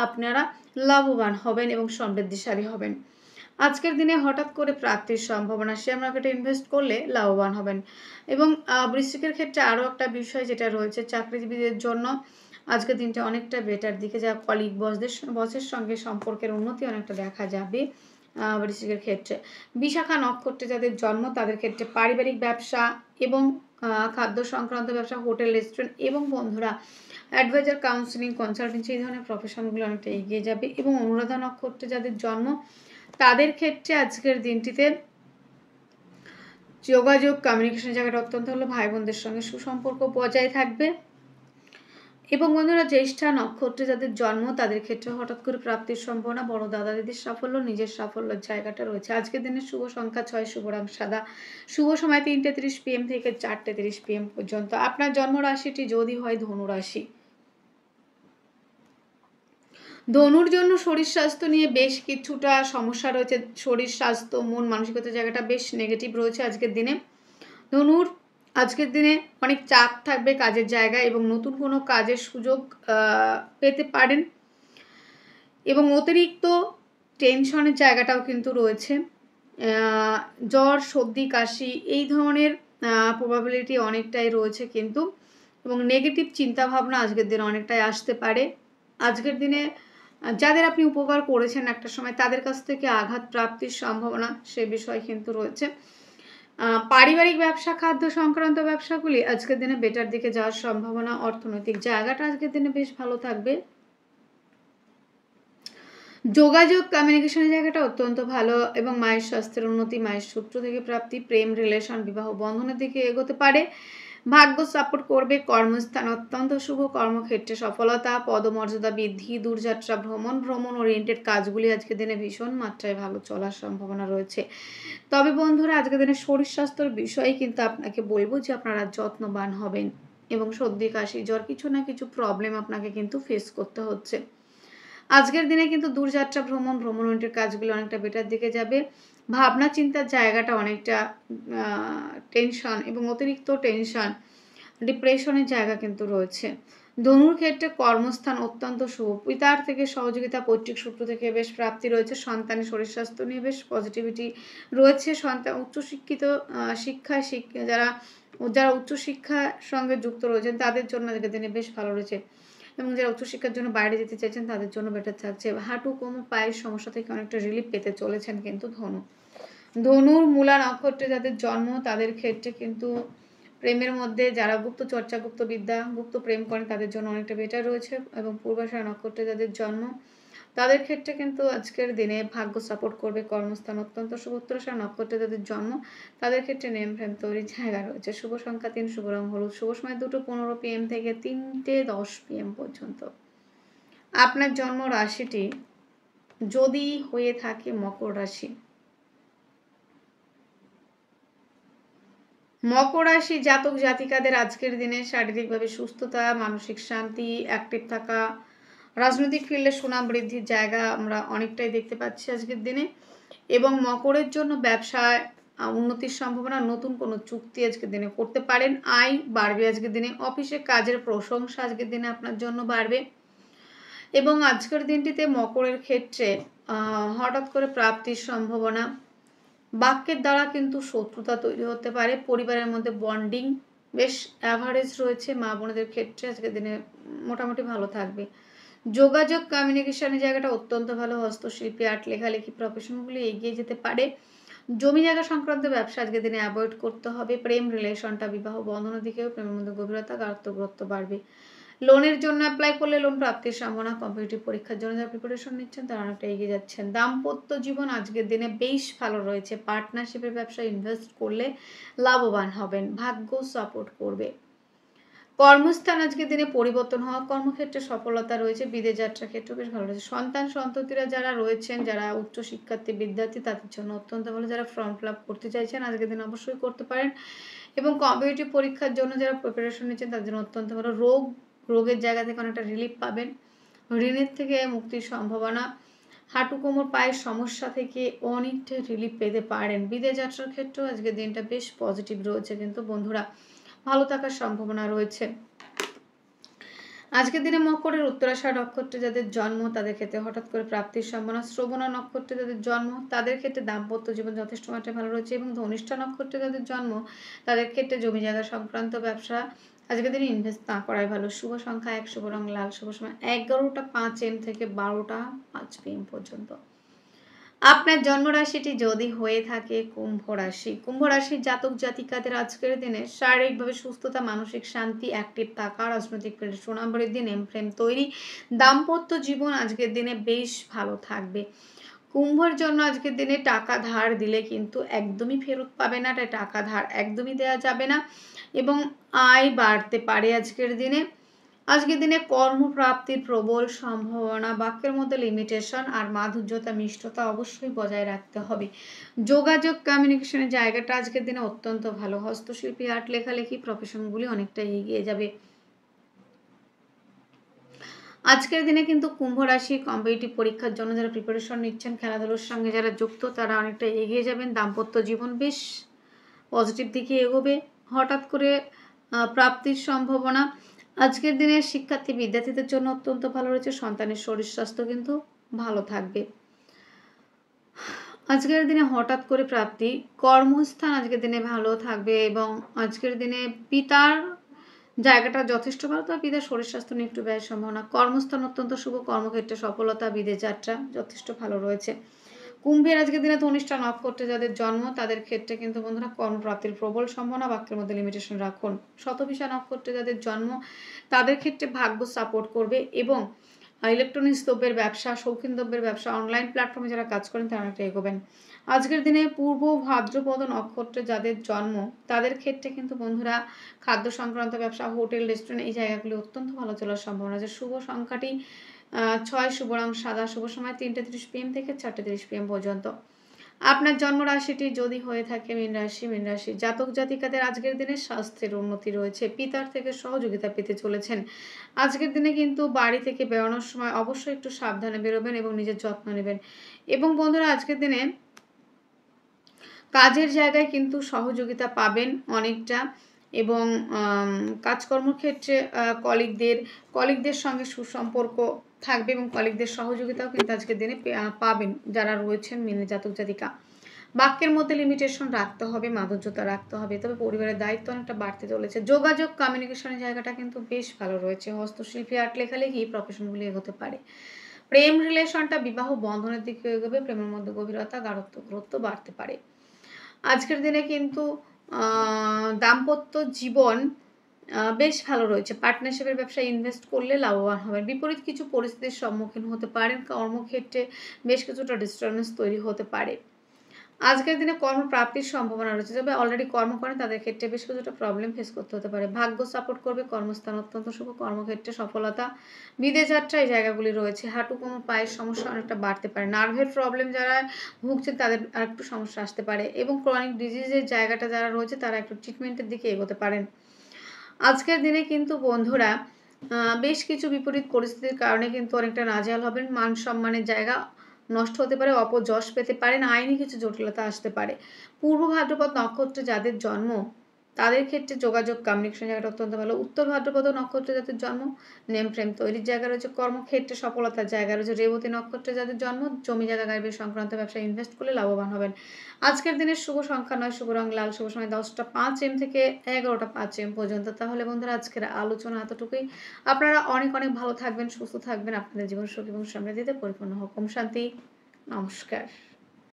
আপনারা লাভবান হবেন এবং সমৃদ্ধিশালী হবেন। আজকের দিনে হঠাৎ করে প্রাপ্তির সম্ভাবনা, শেয়ার মার্কেটে ইনভেস্ট করলে লাভবান হবেন এবং বৃশ্চিকের ক্ষেত্রে আরও একটা বিষয় যেটা রয়েছে চাকরিজীবীদের জন্য আজকের দিনটা অনেকটা বেটার দিকে যা কলিগ বসের সঙ্গে সম্পর্কের উন্নতি অনেকটা দেখা যাবে বৃশ্চিকের ক্ষেত্রে। বিশাখা নক্ষত্রে যাদের জন্ম তাদের ক্ষেত্রে পারিবারিক ব্যবসা এবং খাদ্য সংক্রান্ত ব্যবসা, হোটেল, রেস্টুরেন্ট এবং বন্ধুরা অ্যাডভাইজার, কাউন্সিলিং, কনসালটেন্সি এই ধরনের প্রফেশনগুলো অনেকটা এগিয়ে যাবে এবং অনুরাধা নক্ষত্রে যাদের জন্ম তাদের ক্ষেত্রে আজকের দিনটিতে যোগাযোগ কমিউনিকেশন জায়গাটা অত্যন্ত হলো। ভাই বোনদের সঙ্গে সুসম্পর্ক বজায় থাকবে এবং বন্ধুরা জ্যেষ্ঠা নক্ষত্রে যাদের জন্ম তাদের ক্ষেত্রে হঠাৎ করে প্রাপ্তির সম্ভাবনা, বড় দাদা দিদির সাফল্য, নিজের সাফল্যের জায়গাটা রয়েছে। আজকের দিনের শুভ সংখ্যা 6, শুভ রং সাদা, শুভ সময় 3:30 PM থেকে 4:30 PM পর্যন্ত। আপনার জন্ম রাশিটি যদি হয় ধনু রাশি, ধনুর জন্য শরীর স্বাস্থ্য নিয়ে বেশ কিছুটা সমস্যা রয়েছে। শরীর স্বাস্থ্য, মন মানসিকতার জায়গাটা বেশ নেগেটিভ রয়েছে আজকের দিনে। ধনুর আজকের দিনে অনেক চাপ থাকবে কাজের জায়গায় এবং নতুন কোনো কাজের সুযোগ পেতে পারেন এবং অতিরিক্ত টেনশনের জায়গাটাও কিন্তু রয়েছে। জ্বর, সর্দি, কাশি এই ধরনের প্রবাবিলিটি অনেকটাই রয়েছে কিন্তু, এবং নেগেটিভ চিন্তাভাবনা আজকের দিনে অনেকটাই আসতে পারে। আজকের দিনে যাদের আপনি উপকার করেছেন একটা সময়, তাদের কাছ থেকে আঘাত প্রাপ্তির সম্ভাবনা সে বিষয় কিন্তু রয়েছে। পারিবারিক ব্যবসা, খাদ্য সংক্রান্ত ব্যবসাগুলি আজকের দিনে বেটার দিকে যাওয়ার সম্ভাবনা। অর্থনৈতিক জায়গাটা আজকের দিনে বেশ ভালো থাকবে। যোগাযোগ, কমিউনিকেশনের জায়গাটা অত্যন্ত ভালো এবং মায়ের স্বাস্থ্যের উন্নতি, মায়ের সূত্র থেকে প্রাপ্তি, প্রেম, রিলেশন, বিবাহ বন্ধনের দিকে এগোতে পারে। ভাগ্য সাপোর্ট করবে। কর্মস্থান অত্যন্ত শুভ, কর্মক্ষেত্রে সফলতা, পদমর্যাদা বৃদ্ধি, দূরযাত্রা, ভ্রমণ ওরিয়েন্টেড কাজগুলি আজকের দিনে ভীষণ মাত্রায় ভালো চলার সম্ভাবনা রয়েছে। তবে বন্ধুরা, আজকের দিনে শরীর স্বাস্থ্যের বিষয়ে কিন্তু আপনাকে বলবো যে আপনারা যত্নবান হবেন এবং সর্দি, কাশি, জ্বর কিছু না কিছু প্রবলেম আপনাকে কিন্তু ফেস করতে হচ্ছে। আজকের দিনে কিন্তু দূরযাত্রা, ভ্রমণ ওরিয়েন্টেড কাজগুলো অনেকটা বেটার দিকে যাবে। ভাবনা চিন্তার জায়গাটা অনেকটা টেনশন এবং অতিরিক্ত টেনশন, ডিপ্রেশনের জায়গা কিন্তু রয়েছে। ধনুর ক্ষেত্রে কর্মস্থান অত্যন্ত শুভ, পিতার থেকে সহযোগিতা, পৈতৃক সূত্র থেকে বেশ প্রাপ্তি রয়েছে। সন্তানের শরীর স্বাস্থ্য নিয়ে বেশ পজিটিভিটি রয়েছে। সন্তান উচ্চশিক্ষিত শিক্ষায় যারা উচ্চশিক্ষার সঙ্গে যুক্ত রয়েছেন তাদের জন্য আজকের দিনে বেশ ভালো রয়েছে এবং যারা উচ্চশিক্ষার জন্য বাইরে যেতে চাইছেন তাদের জন্য বেটার থাকছে। হাঁটু, কোমর, পায়ের সমস্যা থেকে অনেকটা রিলিফ পেতে চলেছেন কিন্তু ধনুর মূলা নক্ষত্রে যাদের জন্ম তাদের ক্ষেত্রে কিন্তু প্রেমের মধ্যে যারা গুপ্ত চর্চা, গুপ্ত বিদ্যা, গুপ্ত প্রেম করেন তাদের জন্য অনেকটা বেটার রয়েছে এবং পূর্বাষাঢ়া নক্ষত্রে যাদের জন্ম তাদের ক্ষেত্রে কিন্তু আজকের দিনে ভাগ্য সাপোর্ট করবে। কর্মস্থান অত্যন্ত শুভ। উত্তরাষাঢ়া নক্ষত্রে যাদের জন্ম তাদের ক্ষেত্রে নেম ফ্রেম তৈরির জায়গা রয়েছে। শুভ সংখ্যা 3, শুভ রং হলুদ, শুভ সময় 2:15 PM থেকে 3:10 PM পর্যন্ত। আপনার জন্ম রাশিটি যদি হয়ে থাকে মকর রাশি, মকর রাশি জাতক জাতিকাদের আজকের দিনে শারীরিকভাবে সুস্থতা, মানসিক শান্তি, অ্যাক্টিভ থাকা, রাজনৈতিক ফিল্ডে সুনাম বৃদ্ধির জায়গা আমরা অনেকটাই দেখতে পাচ্ছি আজকের দিনে এবং মকরের জন্য ব্যবসায় উন্নতির সম্ভাবনা, নতুন কোনো চুক্তি আজকের দিনে করতে পারেন। আয় বাড়বে আজকের দিনে। অফিসে কাজের প্রশংসা আজকের দিনে আপনার জন্য বাড়বে এবং আজকের দিনটিতে মকরের ক্ষেত্রে হঠাৎ করে প্রাপ্তির সম্ভাবনা, বাক্যের দ্বারা কিন্তু শত্রুতা তৈরি হতে পারে। পরিবারের মধ্যে বন্ডিং বেশ অ্যাভারেজ রয়েছে। মা বোনদের ক্ষেত্রে আজকের দিনে মোটামুটি ভালো থাকবে। যোগাযোগ, কমিউনিকেশনের জায়গাটা অত্যন্ত ভালো। হস্তশিল্পী, আর্ট, লেখালেখি প্রফেশনগুলি এগিয়ে যেতে পারে। জমি জায়গা সংক্রান্ত ব্যবসা আজকের দিনে অ্যাভয়েড করতে হবে। প্রেম রিলেশনটা বিবাহ বন্ধনের দিকেও প্রেমের মধ্যে গভীরতা, গুরুত্ব বাড়বে। লোনের জন্য অ্যাপ্লাই করলে লোন প্রাপ্তির সম্ভাবনা। কম্পিটিটিভ পরীক্ষার জন্য যারা প্রিপারেশন নিচ্ছেন তারা অনেকটা এগিয়ে যাচ্ছেন। দাম্পত্য জীবন আজকের দিনে বেশ ভালো রয়েছে। পার্টনারশিপের ব্যবসায় ইনভেস্ট করলে লাভবান হবেন। ভাগ্য সাপোর্ট করবে। কর্মস্থান আজকের দিনে পরিবর্তন হওয়া, কর্মক্ষেত্রে সফলতা রয়েছে। বিদেশ যাত্রার ক্ষেত্রে বেশ ভালো রয়েছে। সন্তান সন্ততিরা যারা রয়েছেন, যারা উচ্চ শিক্ষার্থী বিদ্যার্থী তাদের জন্য অত্যন্ত ভালো। যারা ফর্ম ফিল আপ করতে চাইছেন আজকের দিন অবশ্যই করতে পারেন এবং কম্পিটিটিভ পরীক্ষার জন্য যারা প্রিপারেশন নিচ্ছেন তাদের জন্য অত্যন্ত ভালো। রোগের জায়গা থেকে অনেকটা রিলিফ পাবেন। ঋণের থেকে মুক্তির সম্ভাবনা, হাঁটু, কোমর, পায়ের সমস্যা থেকে অনেকটা রিলিফ পেতে পারেন। বিদেশ যাত্রার ক্ষেত্রেও আজকের দিনটা বেশ পজিটিভ রয়েছে কিন্তু বন্ধুরা, ভালো থাকার সম্ভাবনা রয়েছে। আজকের দিনে মকরের উত্তরাষাঢ়া নক্ষত্রে যাদের জন্ম তাদের ক্ষেত্রে হঠাৎ করে প্রাপ্তির সম্ভাবনা। শ্রবণা নক্ষত্রে যাদের জন্ম তাদের ক্ষেত্রে দাম্পত্য জীবন যথেষ্ট মাত্রায় ভালো রয়েছে এবং ধনিষ্ঠা নক্ষত্রে যাদের জন্ম তাদের ক্ষেত্রে জমি জায়গা সংক্রান্ত ব্যবসা আজকের দিনে ইনভেস্ট না করাই ভালো। শুভ সংখ্যা 1, শুভ রং লাল, শুভ সময় 11:05 AM থেকে 12:05 PM পর্যন্ত। আপনার জন্মরাশিটি যদি হয়ে থাকে কুম্ভ রাশি, কুম্ভ রাশির জাতক জাতিকাদের আজকের দিনে শারীরিকভাবে সুস্থতা, মানসিক শান্তি, অ্যাক্টিভ থাকা, রাজনৈতিক ফিল্ডে সুনাম বৃদ্ধি, নেম ফ্রেম তৈরি, দাম্পত্য জীবন আজকের দিনে বেশ ভালো থাকবে। কুম্ভর জন্য আজকের দিনে টাকা ধার দিলে কিন্তু একদমই ফেরত পাবে না, টাকা ধার একদমই দেওয়া যাবে না এবং আয় বাড়তে পারে আজকের দিনে। আজকের দিনে কর্মপ্রাপ্তির প্রবল সম্ভাবনা। বাক্যের মধ্যে লিমিটেশন আর মাধুর্যতা, মিষ্টতা অবশ্যই বজায় রাখতে হবে। যোগাযোগ, কমিউনিকেশনের জায়গাটা আজকের দিনে অত্যন্ত ভালো। হস্তশিল্পী, আর্ট, লেখালেখি প্রফেশনগুলি অনেকটা এগিয়ে যাবে। আজকের দিনে কিন্তু কুম্ভ রাশি কম্পিটিটিভ পরীক্ষার জন্য যারা প্রিপারেশন নিচ্ছেন, খেলাধুলার সঙ্গে যারা যুক্ত তারা অনেকটা এগিয়ে যাবেন। দাম্পত্য জীবন বেশ পজিটিভ দিকে এগোবে। হঠাৎ করে প্রাপ্তির সম্ভাবনা। আজকের দিনে শিক্ষার্থী বিদ্যার্থীদের জন্য অত্যন্ত ভালো রয়েছে। সন্তানের শরীর স্বাস্থ্য কিন্তু ভালো থাকবে। আজকের দিনে হঠাৎ করে প্রাপ্তি, কর্মস্থান আজকের দিনে ভালো থাকবে এবং আজকের দিনে পিতার জায়গাটা যথেষ্ট ভালো, তবে পিতার শরীর স্বাস্থ্য নিয়ে একটু ব্যয়ের সম্ভাবনা। কর্মস্থান অত্যন্ত শুভ, কর্মক্ষেত্রে সফলতা, বিদেশ যাত্রা যথেষ্ট ভালো রয়েছে। কুম্ভের আজকের দিনে ধনিষ্ঠা নক্ষত্রে যাদের জন্ম তাদের ক্ষেত্রে কিন্তু বন্ধুরা কর্মপ্রাপ্তির প্রবল সম্ভাবনা, বাক্যের মধ্যে লিমিটেশন রাখুন। শতভিষা নক্ষত্রে যাদের জন্ম তাদের ক্ষেত্রে ভাগ্য সাপোর্ট করবে এবং ইলেকট্রনিক্স দ্রব্যের ব্যবসা, শৌখিন দ্রব্যের ব্যবসা, অনলাইন প্ল্যাটফর্মে যারা কাজ করেন তারা একটা এগোবেন। আজকের দিনে পূর্ব ভাদ্রপদ নক্ষত্রে যাদের জন্ম তাদের ক্ষেত্রে কিন্তু বন্ধুরা খাদ্য সংক্রান্ত ব্যবসা, হোটেল, রেস্টুরেন্ট এই জায়গাগুলি অত্যন্ত ভালো চলার সম্ভাবনা আছে। শুভ সংখ্যাটি 6, শুভ রং সাদা, শুভ সময় 3:30 PM থেকে 4:30 PM পর্যন্ত। আপনার জন্মরাশিটি যদি হয়ে থাকে মীন রাশি, জাতক জাতিকাদের আজকের দিনে স্বাস্থ্যের উন্নতি রয়েছে, পিতার থেকে সহযোগিতা পেতে চলেছেন। আজকের দিনে কিন্তু বাড়ি থেকে বেরোনোর সময় অবশ্যই একটু সাবধানে বেরোবেন এবং নিজের যত্ন নেবেন। এবং বন্ধুরা আজকের দিনে কাজের জায়গায় কিন্তু সহযোগিতা পাবেন অনেকটা এবং কাজকর্মক্ষেত্রে কলিগদের সঙ্গে সুসম্পর্ক থাকবে এবং কলিগদের সহযোগিতাও কিন্তু আজকের দিনে পাবেন যারা রয়েছেন মীনের জাতক জাতিকা। বাক্যের মধ্যে লিমিটেশন রাখতে হবে, মাধুর্যতা রাখতে হবে, তবে পরিবারের দায়িত্ব অনেকটা বাড়তে চলেছে। যোগাযোগ কমিউনিকেশনের জায়গাটা কিন্তু বেশ ভালো রয়েছে। হস্তশিল্পী, আর্ট, লেখালেখি প্রফেশনগুলি এগোতে পারে। প্রেম রিলেশনটা বিবাহ বন্ধনের দিকে এগোবে, প্রেমের মধ্যে গভীরতা, গাঢ়ত্ব, গুরুত্ব বাড়তে পারে। আজকের দিনে কিন্তু দাম্পত্য জীবন বেশ ভালো রয়েছে। পার্টনারশিপের ব্যবসায় ইনভেস্ট করলে লাভবান হবেন। বিপরীত কিছু পরিস্থিতির সম্মুখীন হতে পারেন, কর্মক্ষেত্রে বেশ কিছুটা ডিস্টার্বেন্স তৈরি হতে পারে। আজকের দিনে কর্মপ্রাপ্তির সম্ভাবনা রয়েছে, তবে অলরেডি কর্ম করেন তাদের ক্ষেত্রে বেশ কিছুটা প্রবলেম ফেস করতে হতে পারে। ভাগ্য সাপোর্ট করবে, কর্মস্থান অত্যন্ত শুভ, কর্মক্ষেত্রে সফলতা, বিদেশ যাত্রা এই জায়গাগুলি রয়েছে। হাঁটু কোমর পায়ের সমস্যা অনেকটা বাড়তে পারে। নার্ভের প্রবলেম যারা ভুগছেন তাদের আর একটু সমস্যা আসতে পারে এবং ক্রনিক ডিজিজের জায়গাটা যারা রয়েছে তারা একটু ট্রিটমেন্টের দিকে এগোতে পারেন। আজকের দিনে কিন্তু বন্ধুরা বেশ কিছু বিপরীত পরিস্থিতির কারণে কিন্তু অনেকটা নাজেহাল হবেন। মান সম্মানের জায়গা নষ্ট হতে পারে, অপযশ পেতে পারেন, আইনি কিছু জটিলতা আসতে পারে। পূর্ব ভাদ্রপদ নক্ষত্রে যাদের জন্ম তাদের ক্ষেত্রে যোগাযোগ কমিউনিকেশন জায়গাটা অত্যন্ত ভালো। উত্তর ভাদ্রপদ নক্ষত্রে যাদের জন্ম নেম ফ্রেম তৈরির জায়গা রয়েছে, কর্মক্ষেত্রে সফলতার জায়গা রয়েছে। রেবতী নক্ষত্রে যাদের জন্ম জমি জায়গা গাড়ি সংক্রান্ত ব্যবসায় ইনভেস্ট করলে লাভবান হবেন। আজকের দিনের শুভ সংখ্যা 9, শুভ রং লাল, শুভ সময় 10টা 5 AM থেকে 11টা 5 AM পর্যন্ত। তাহলে বন্ধুরা আজকের আলোচনা এতটুকুই। আপনারা অনেক অনেক ভালো থাকবেন, সুস্থ থাকবেন, আপনাদের জীবন সুখ এবং সমৃদ্ধিতে পরিপূর্ণ হোক। ওম শান্তি। নমস্কার।